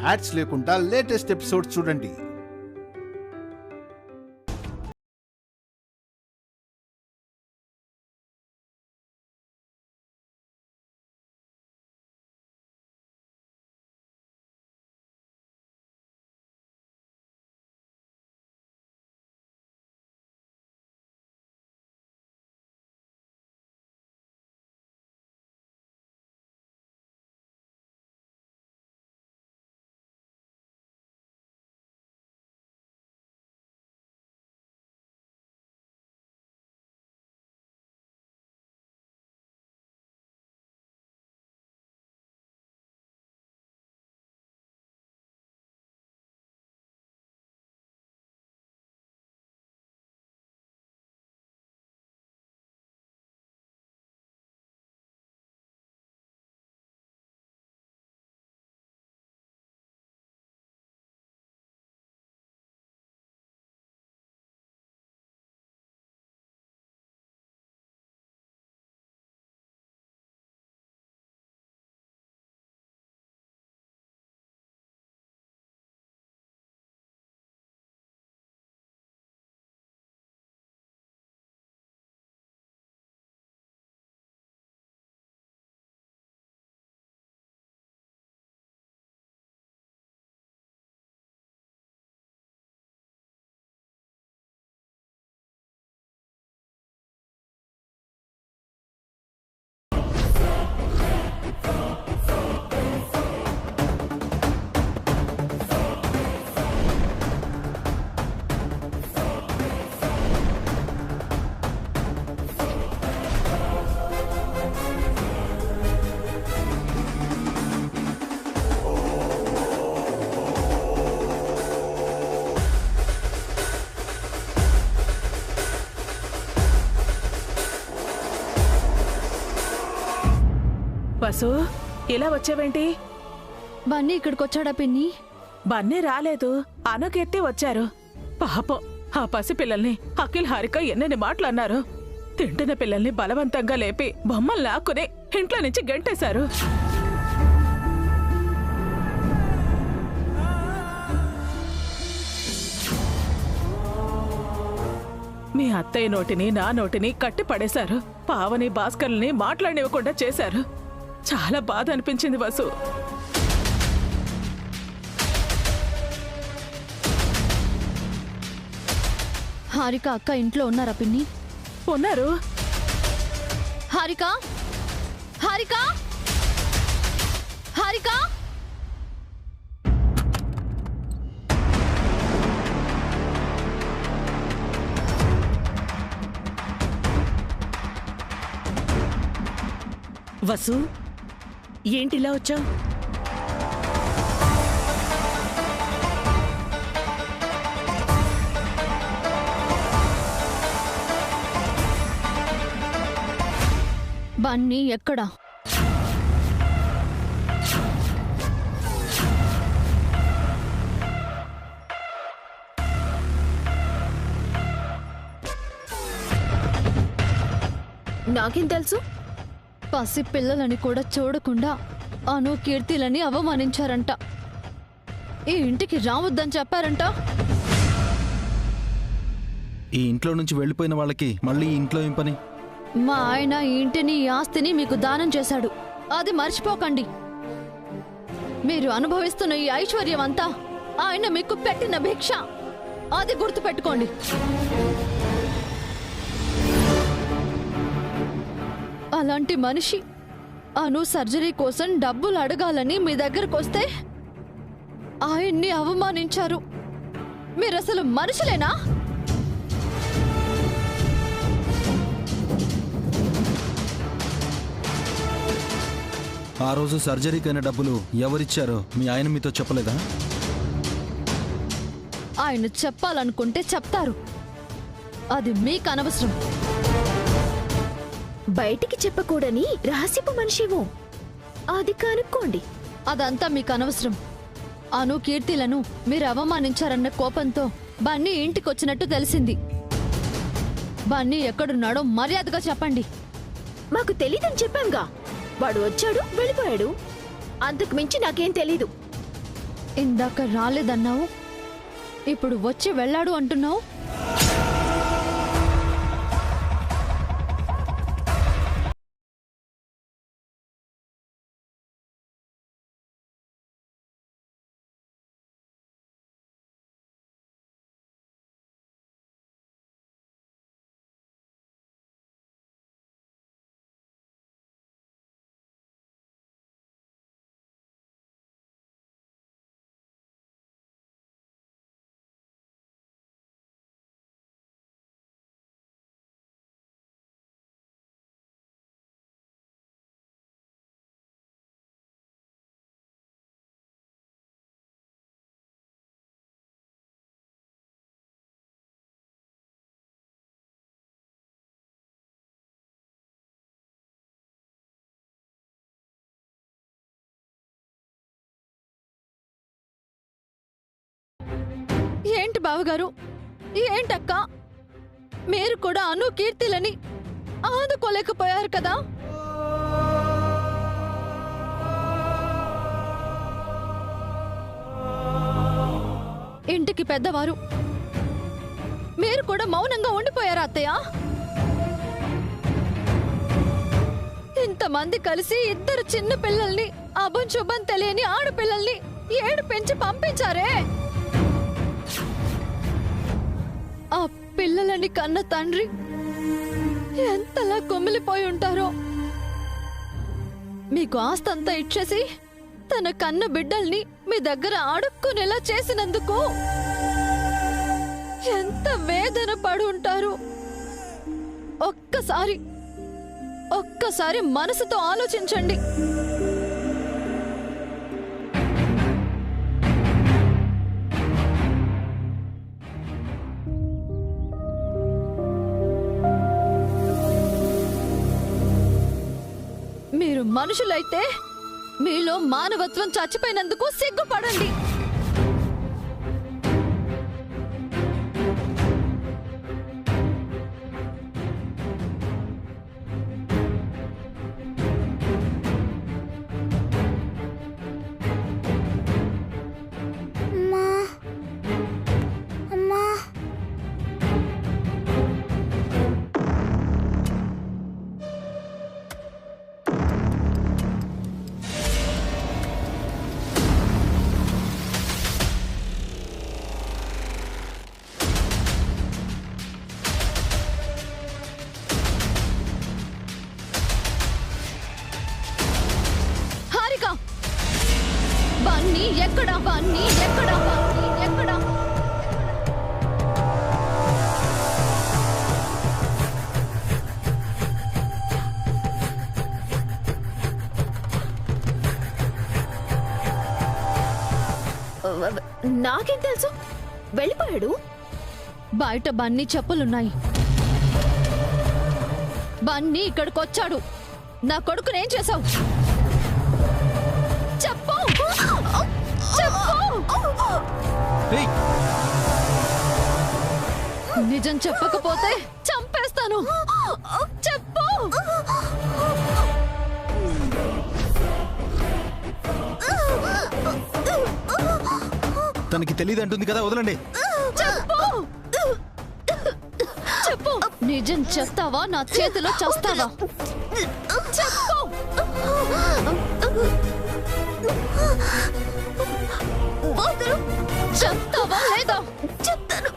Ads లేకుండా latest episodes చూడండి. వసు, ఇలా వచ్చావేంటి? బన్నీ ఇక్కడికొచ్చాడా పిన్ని? బన్నీ రాలేదు, అనుకెత్తి వచ్చారు. పాపం ఆ పసిపిల్లల్ని అఖిల్ హారిక ఎన్నెన్ని మాటలన్నారు. తింటున్న పిల్లల్ని బలవంతంగా లేపి బొమ్మలు లాక్కుని ఇంట్లో నుంచి గెంటేశారు. మీ అత్తయ్య నోటిని నా నోటిని కట్టి పడేశారు. పావని భాస్కర్ని మాట్లాడనివ్వకుండా చేశారు. చాలా బాధ అనిపించింది వసు. హారిక అక్క ఇంట్లో ఉన్నారా పిన్ని? ఉన్నారు. హారిక, హారిక, హారిక! వసు, ఏంటిలా వచ్చావు? బన్నీ ఎక్కడా? నాకేం తెలుసు? పసి పిల్లలని కూడా చూడకుండా అను కీర్తిలని అవమానించారంట. ఈ ఇంటికి రావద్దని చెప్పారంట. ఈ ఇంట్లో నుంచి వెళ్ళిపోయిన వాళ్ళకి మళ్ళీ ఇంట్లో ఏం పని? మా ఆయన ఈ ఇంటిని, ఈ ఆస్తిని మీకు దానం చేశాడు. అది మర్చిపోకండి. మీరు అనుభవిస్తున్న ఈ ఐశ్వర్యం అంతా ఆయన మీకు పెట్టిన భిక్ష. అది గుర్తుపెట్టుకోండి. అలాంటి మనిషి అను సర్జరీ కోసం డబ్బులు అడగాలని మీ దగ్గరకు వస్తే ఆయన్ని అవమానించారు. మీరసలు మనుషులేనా? ఆ రోజు సర్జరీకైన డబ్బులు ఎవరిచ్చారో మీ ఆయన మీతో చెప్పలేదా? ఆయన చెప్పాలనుకుంటే చెప్తారు. అది మీకు అనవసరం. బయటికి చెప్పకూడని రహస్యపు మనిషివో అది కనుక్కోండి. అదంతా మీకు అనవసరం. అను కీర్తిలను మీరు అవమానించారన్న కోపంతో బన్నీ ఇంటికొచ్చినట్టు తెలిసింది. బన్నీ ఎక్కడున్నాడో మర్యాదగా చెప్పండి. మాకు తెలీదని చెప్పాంగా. వాడు వచ్చాడు, వెళ్ళిపోయాడు. అంతకు మించి నాకేం తెలీదు. ఇందాక రాలేదన్నావు, ఇప్పుడు వచ్చి వెళ్ళాడు అంటున్నావు. ఏంటి బావగారు, ఏంటక్క, మీరు కూడా అను కీర్తిలని ఆదుకోలేకపోయారు కదా? ఇంటికి పెద్దవారు, మీరు కూడా మౌనంగా ఉండిపోయారా అత్తయ్య? ఇంతమంది కలిసి ఇద్దరు చిన్న పిల్లల్ని, అభం శుభం తెలియని ఆడపిల్లల్ని ఏడు పెంచి పంపించారే. ఆ పిల్లలని కన్న తండ్రి ఎంతలా కుమిలిపోయి ఉంటారో. మీకు ఆస్తంతా ఇచ్చేసి తన కన్న బిడ్డల్ని మీ దగ్గర అడుక్కునేలా చేసినందుకు ఎంత వేదన పడి ఉంటారు. ఒక్కసారి మనసుతో ఆలోచించండి. మీరు మనుషులైతే మీలో మానవత్వం చచ్చిపోయినందుకు సిగ్గుపడండి. బన్నీ ఎక్కడా? బన్నీ ఎక్కడా? బన్నీ ఎక్కడా? నాకేం తెలుసు, వెళ్ళిపోయాడు. బయట బన్నీ చెప్పులున్నాయి. బన్నీ ఇక్కడికొచ్చాడు. నా కొడుకునేం చేశావు? చెప్పు, చెప్పు. నిజం చెప్పకపోతే చంపేస్తాను. చెప్పు. తనకి తెలియదు అంటుంది కదా, వదలండి. చెప్పు, చెప్పు. నిజం చెప్తావా, నా చేతిలో చస్తావా? చెప్పు. చెప్తావా లేదా? చెప్తాను.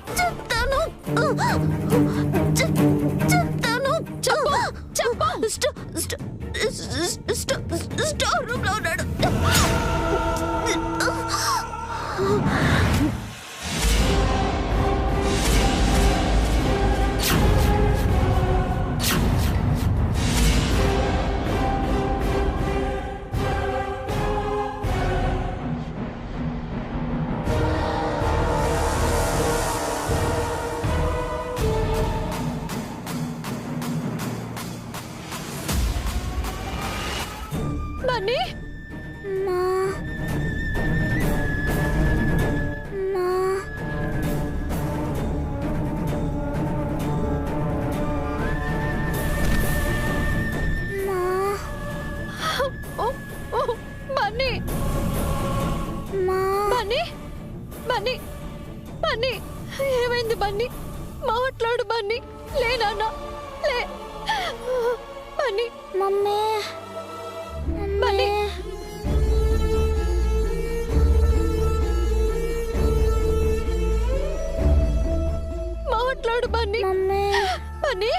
చెప్పు. స్టోర్ రూమ్ లో ఉన్నాడు. బన్నీ బన్నీ బన్నీ ఏమైంది బన్నీ? మాట్లాడు బన్నీ. లే నాన్న లే బన్నీ. మమ్మీ బన్నీ మాట్లాడు బన్నీ. మమ్మీ బన్నీ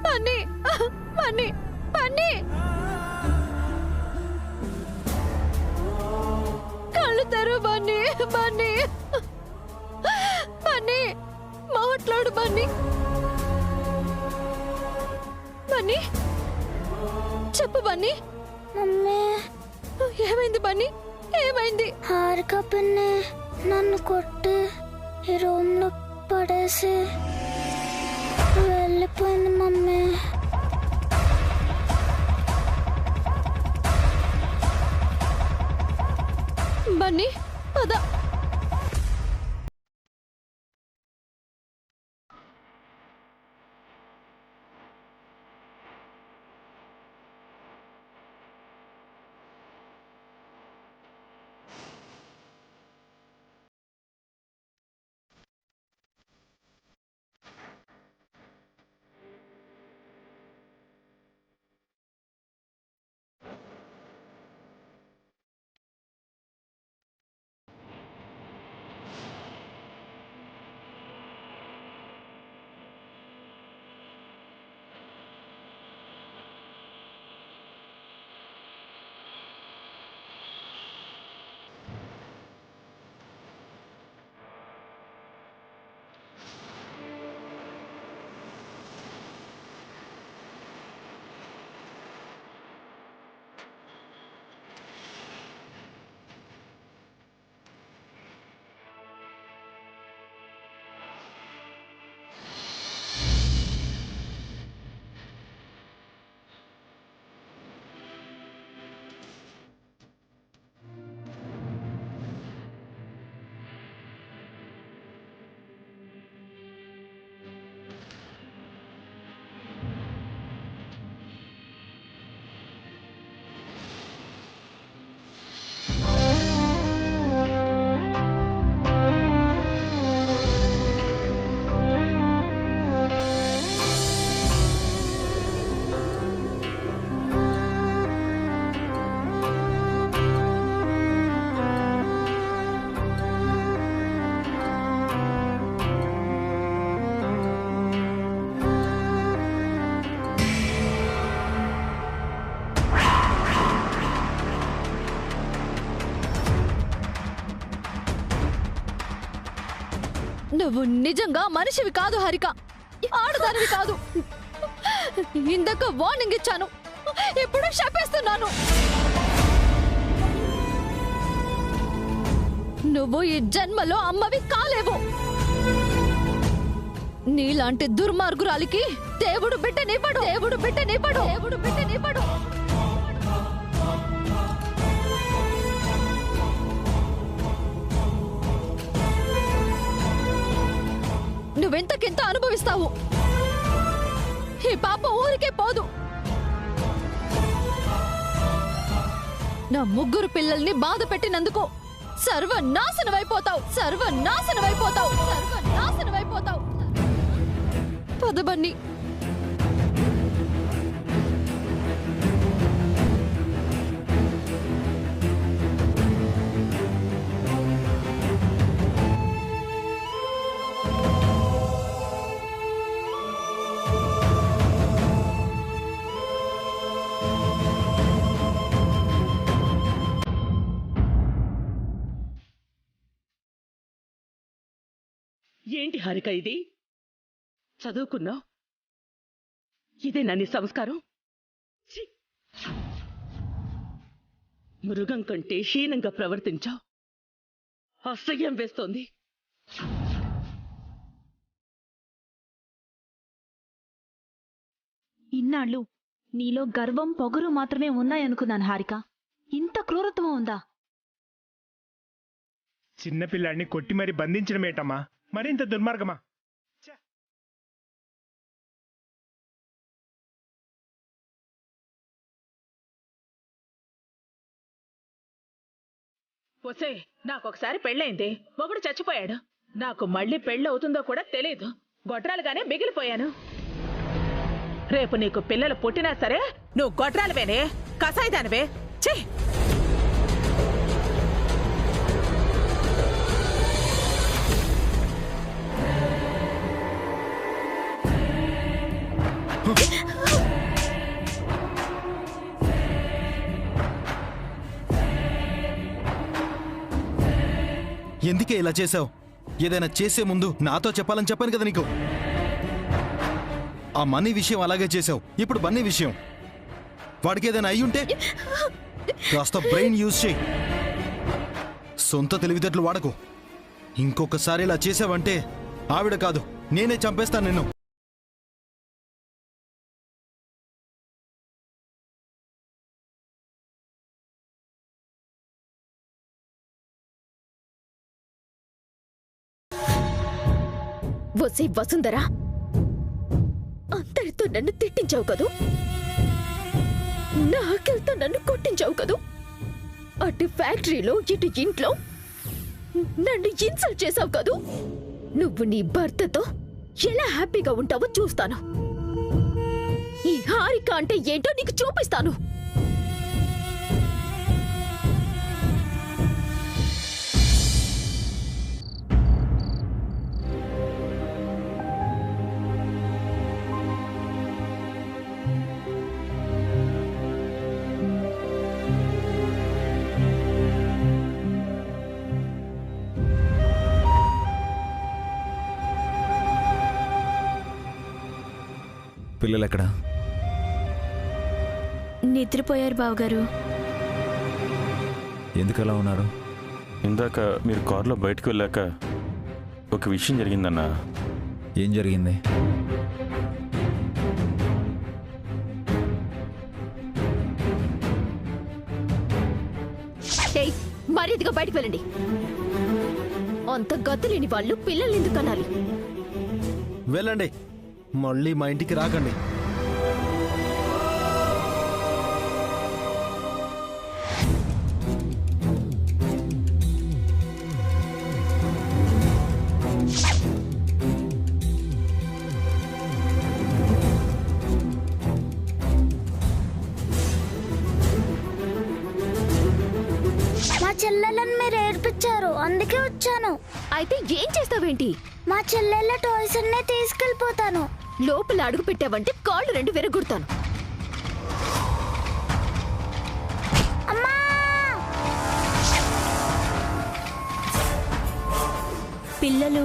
బన్నీ బన్నీ బన్నీ కళ్ళు తెరువు బన్నీ. బన్నీ బన్నీ మాట్లాడు బన్నీ. బన్నీ చెప్పు బన్నీ. మమ్మీ ఏమైంది బన్నీ? ఏమైంది? హారిక పిన్ని నన్ను కొట్టి ఈ రూమ్ లో పడేసి వెళ్ళిపోయింది మమ్మీ. బన్నీ పద. నువ్వు నిజంగా మనిషివి కాదు హారిక, ఆడదానివి కాదు. ఇందాక వార్నింగ్ ఇచ్చాను, ఇప్పుడు శపిస్తున్నాను. నువ్వు ఈ జన్మలో అమ్మవి కాలేవు. నీలాంటి దుర్మార్గురాలికి దేవుడు బిడ్డనివ్వడు. దేవుడు బిడ్డనివ్వడు. దేవుడు బిడ్డనివ్వడు. నువ్వెంతకింత అనుభవిస్తావు. ఈ పాప ఊరికే పోదు. నా ముగ్గురు పిల్లల్ని బాధ పెట్టినందుకు సర్వనాశనమైపోతావు. సర్వనాశనమైపోతావు. సర్వనాశనమైపోతావు. పద బన్నీ. ఏంటి హారిక ఇది? చదువుకున్నావు, ఇదే నీ సంస్కారం? ఛీ! మృగం కంటే హీనంగా ప్రవర్తించావు. అసహ్యం వేస్తోంది. ఇన్నాళ్ళు నీలో గర్వం పొగరు మాత్రమే ఉన్నాయనుకున్నాను హారిక. ఇంత క్రూరత్వం ఉందా? చిన్నపిల్లాడిని కొట్టి మరి బంధించడమేటమ్మా, మరింత దుర్మార్గమా? ఒసే, నాకొకసారి పెళ్ళైంది, మొగుడు చచ్చిపోయాడు. నాకు మళ్ళీ పెళ్ళవుతుందో కూడా తెలీదు. గొడ్రాలుగానే మిగిలిపోయాను. రేపు నీకు పిల్లలు పుట్టినా సరే నువ్వు గొడ్రాలువేనే, కసాయిదానివే. ఛీ! ఎందుకే ఇలా చేసావు? ఏదైనా చేసే ముందు నాతో చెప్పాలని చెప్పాను కదా నీకు. ఆ మనీ విషయం అలాగే చేసావు. ఇప్పుడు బన్నీ విషయం, వాడికి ఏదైనా అయ్యుంటే కాస్త బ్రెయిన్ యూజ్ చేయి. సొంత తెలివితేటలు వాడకు. ఇంకొకసారి ఇలా చేసావంటే ఆవిడ కాదు, నేనే చంపేస్తాను నిన్ను. వసే వసుంధరా, అందరితో నన్ను తిట్టించావు కదూ, నా ఆకలితో నన్ను కొట్టించావు కదూ. అటు ఫ్యాక్టరీలో ఇటు ఇంట్లో నన్ను ఇన్సల్ట్ చేసావు కదూ. నువ్వు నీ భర్తతో ఎలా హ్యాపీగా ఉంటావో చూస్తాను. ఈ హారిక అంటే ఏంటో నీకు చూపిస్తాను. పిల్లలెక్కడా? నిద్రపోయారు బావగారు. ఎందుకు అలా ఉన్నారు? ఇందాక మీరు కారులో బయటకు వెళ్ళాక ఒక విషయం జరిగిందన్నా. ఏం జరిగింది? మర్యాదగా బయటకు వెళ్ళండి. అంత గతులేని వాళ్ళు పిల్లల్ని ఎందుకు కనాలి? వెళ్ళండి, మళ్ళీ మా ఇంటికి రాకండి. మా చెల్లెలను మీరు ఏడ్పించారు, అందుకే వచ్చాను. అయితే ఏం చేస్తావేంటి? మా చెల్లెళ్ళ టాయ్స్ అన్నీ తీసుకెళ్ళిపోతాను. లోపల అడుగు పెట్టావంటే కాళ్ళు రెండు విరగొడతాను. అమ్మా! పిల్లలు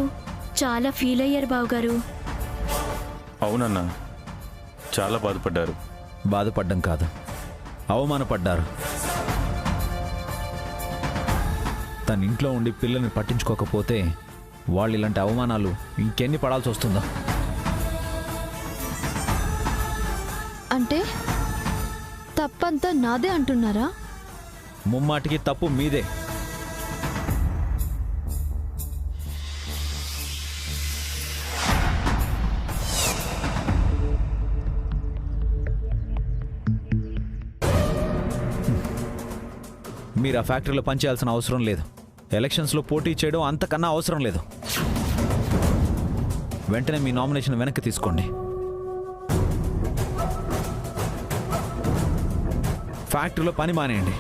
చాలా ఫీల్ అయ్యారు బావగారు. అవునన్నా, చాలా బాధపడ్డారు. బాధపడ్డం కాదు, అవమానపడ్డారు. తన ఇంట్లో ఉండి పిల్లల్ని పట్టించుకోకపోతే వాళ్ళు ఇలాంటి అవమానాలు ఇంకెన్ని పడాల్సి వస్తుందో. అంటే తప్పంతా నాదే అంటున్నారా? ముమ్మాటికి తప్పు మీదే. మీరు ఆ ఫ్యాక్టరీలో పనిచేయాల్సిన అవసరం లేదు. ఎలక్షన్స్లో పోటీ చేయడం అంతకన్నా అవసరం లేదు. వెంటనే మీ నామినేషన్ వెనక్కి తీసుకోండి. ఫ్యాక్టరీలో పని మానేయండి.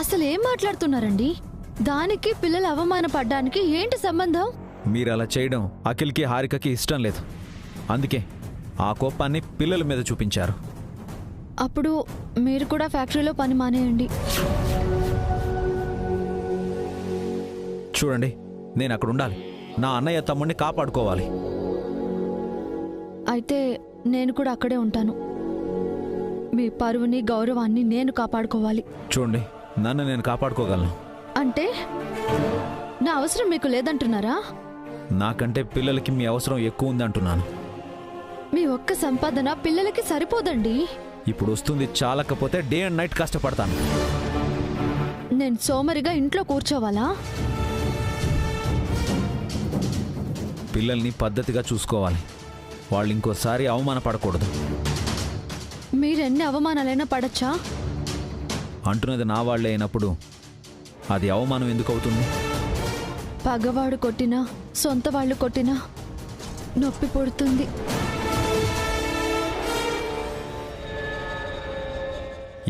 అసలు ఏం మాట్లాడుతున్నారండి? దానికి పిల్లలు అవమానపడ్డానికి ఏంటి సంబంధం? మీరు అలా చేయడం అఖిల్కి హారికకి ఇష్టం లేదు. అందుకే ఆ కోపాన్ని పిల్లల మీద చూపించారు. అప్పుడు మీరు కూడా ఫ్యాక్టరీలో పని మానేయండి. చూడండి, నేను అక్కడ ఉండాలి. నా అన్నయ్య తమ్ముడిని కాపాడుకోవాలి. అయితే నేను కూడా అక్కడే ఉంటాను. మీ పరువుని గౌరవాన్ని నేను కాపాడుకోవాలి. చూడండి, నన్ను నేను కాపాడుకోగలను. అంటే నా అవసరం మీకు లేదంటున్నారా? నాకంటే పిల్లలకి మీ అవసరం ఎక్కువ ఉంది అంటున్నాను. మీ ఒక్క సంపాదన పిల్లలకి సరిపోదండి. ఇప్పుడు వస్తుంది చాలకపోతే డే అండ్ నైట్ కష్టపడతాను. నేను సోమరిగా ఇంట్లో కూర్చోవాలా? పిల్లల్ని పద్ధతిగా చూసుకోవాలి. వాళ్ళు ఇంకోసారి అవమానపడకూడదు. మీరెన్ని అవమానాలైనా పడచ్చా? అంటున్నది నా వాళ్ళే అయినప్పుడు అది అవమానం ఎందుకు అవుతుంది? పగవాడు కొట్టినా సొంత వాళ్ళు కొట్టినా నొప్పి పుడుతుంది.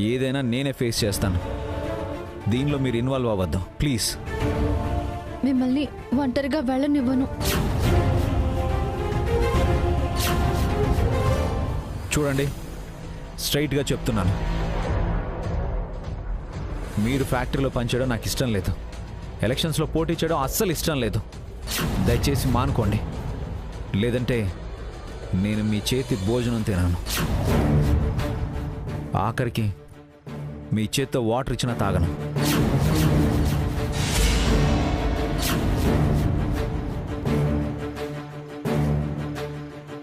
ఏదైనా నేనే ఫేస్ చేస్తాను. దీనిలో మీరు ఇన్వాల్వ్ అవ్వద్దు ప్లీజ్. మిమ్మల్ని ఒంటరిగా వెళ్ళనివ్వను. చూడండి, స్ట్రైట్గా చెప్తున్నాను, మీరు ఫ్యాక్టరీలో పనిచేయడం నాకు ఇష్టం లేదు. ఎలక్షన్స్లో పోటీ చేయడం అస్సలు ఇష్టం లేదు. దయచేసి మానుకోండి, లేదంటే నేను మీ చేతి భోజనం తినాను. ఆఖరికి మీ చేత్తో వాటర్ ఇచ్చినా తాగను.